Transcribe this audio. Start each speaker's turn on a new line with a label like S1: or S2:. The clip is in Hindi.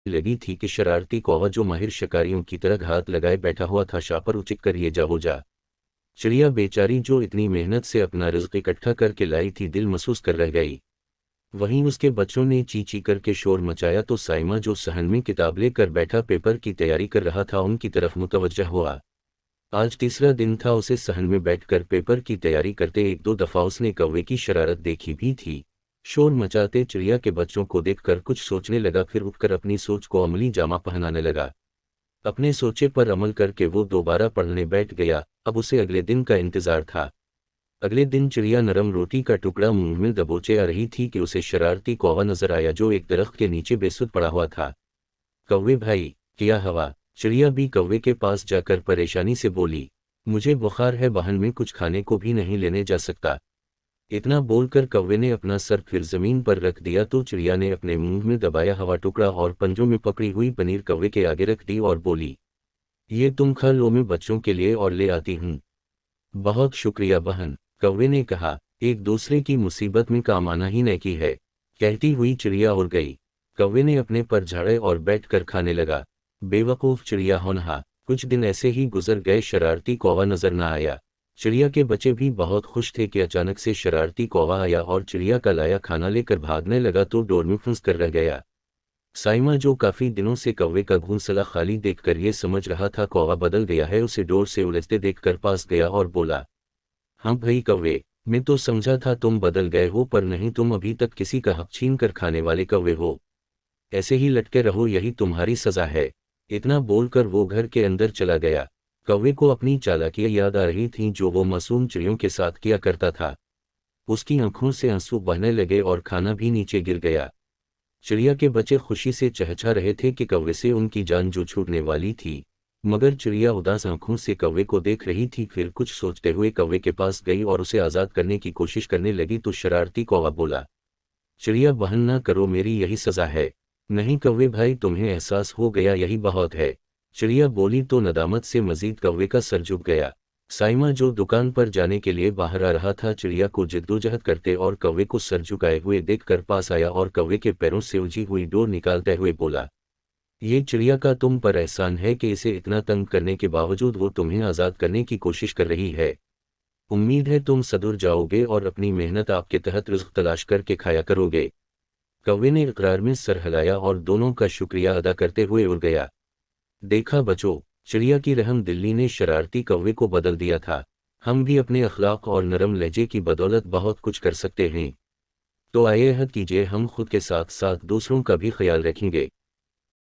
S1: लगी थी कि शरारती कौवा जो माहिर शिकारियों की तरह घात लगाए बैठा हुआ था शाह पर उचिक कर ये जा हो जा। चिड़िया बेचारी जो इतनी मेहनत से अपना रिज़्क इकट्ठा करके लाई थी दिल महसूस कर रह गई। वहीं उसके बच्चों ने ची ची करके शोर मचाया तो साइमा जो सहन में किताब लेकर बैठा पेपर की तैयारी कर रहा था उनकी तरफ मुतवज्जह हुआ। आज तीसरा दिन था, उसे सहन में बैठकर पेपर की तैयारी करते एक दो दफ़ा उसने कौवे की शरारत देखी भी थी। शोर मचाते चिड़िया के बच्चों को देखकर कुछ सोचने लगा, फिर उठकर अपनी सोच को अमली जामा पहनाने लगा। अपने सोचे पर अमल करके वो दोबारा पढ़ने बैठ गया। अब उसे अगले दिन का इंतजार था। अगले दिन चिड़िया नरम रोटी का टुकड़ा मुंह में दबोचे आ रही थी कि उसे शरारती कौवा नजर आया जो एक दरख्त के नीचे बेसुध पड़ा हुआ था। कौवे भाई, क्या हवा? चिड़िया भी कौवे के पास जाकर परेशानी से बोली। मुझे बुखार है, वाहन में कुछ खाने को भी नहीं लेने जा सकता। इतना बोलकर कौवे ने अपना सर फिर जमीन पर रख दिया तो चिड़िया ने अपने मुंह में दबाया हवा टुकड़ा और पंजों में पकड़ी हुई पनीर कौवे के आगे रख दी और बोली, ये तुम खा लो, मैं बच्चों के लिए और ले आती हूँ। बहुत शुक्रिया बहन, कौवे ने कहा। एक दूसरे की मुसीबत में काम आना ही नेकी है, कहती हुई चिड़िया उड़ गई। कौवे ने अपने पर झाड़े और बैठकर खाने लगा। बेवकूफ़ चिड़िया होनहा। कुछ दिन ऐसे ही गुजर गए, शरारती कौवा नजर न आया। चिड़िया के बच्चे भी बहुत खुश थे कि अचानक से शरारती कौवा आया और चिड़िया का लाया खाना लेकर भागने लगा तो डोर में फंस कर रह गया। साइमा जो काफी दिनों से कौवे का घोंसला खाली देखकर ये समझ रहा था कौवा बदल गया है, उसे डोर से उलझते देखकर पास गया और बोला, हाँ भाई कौवे, मैं तो समझा था तुम बदल गए हो, पर नहीं, तुम अभी तक किसी का हक छीन कर खाने वाले कौवे हो। ऐसे ही लटके रहो, यही तुम्हारी सजा है। इतना बोलकर वो घर के अंदर चला गया। कौवे को अपनी चालाकियां याद आ रही थीं जो वो मासूम चिड़ियों के साथ किया करता था। उसकी आंखों से आंसू बहने लगे और खाना भी नीचे गिर गया। चिड़िया के बच्चे खुशी से चहचहा रहे थे कि कौवे से उनकी जान जो छूटने वाली थी, मगर चिड़िया उदास आंखों से कौवे को देख रही थी। फिर कुछ सोचते हुए कौवे के पास गई और उसे आज़ाद करने की कोशिश करने लगी तो शरारती कौवा बोला, चिड़िया बहन ना करो, मेरी यही सज़ा है। नहीं कौवे भाई, तुम्हें एहसास हो गया, यही बहुत है। चिड़िया बोली तो नदामत से मजीद कौवे का सर झुक गया। साइमा जो दुकान पर जाने के लिए बाहर आ रहा था चिड़िया को जद्दोजहद करते और कौवे को सर झुकाए हुए देखकर पास आया और कौवे के पैरों से उलझी हुई डोर निकालते हुए बोला, ये चिड़िया का तुम पर एहसान है कि इसे इतना तंग करने के बावजूद वो तुम्हें आज़ाद करने की कोशिश कर रही है। उम्मीद है तुम सदुर जाओगे और अपनी मेहनत आपके तहत रिज़्क तलाश करके खाया करोगे। कौवे ने इकरार में सर हिलाया और दोनों का शुक्रिया अदा करते हुए उड़ गया। देखा बच्चों, चिड़िया की रहम दिली ने शरारती कौवे को बदल दिया था। हम भी अपने अखलाक और नरम लहजे की बदौलत बहुत कुछ कर सकते हैं। तो आइए अहद कीजिए हम खुद के साथ साथ दूसरों का भी ख्याल रखेंगे।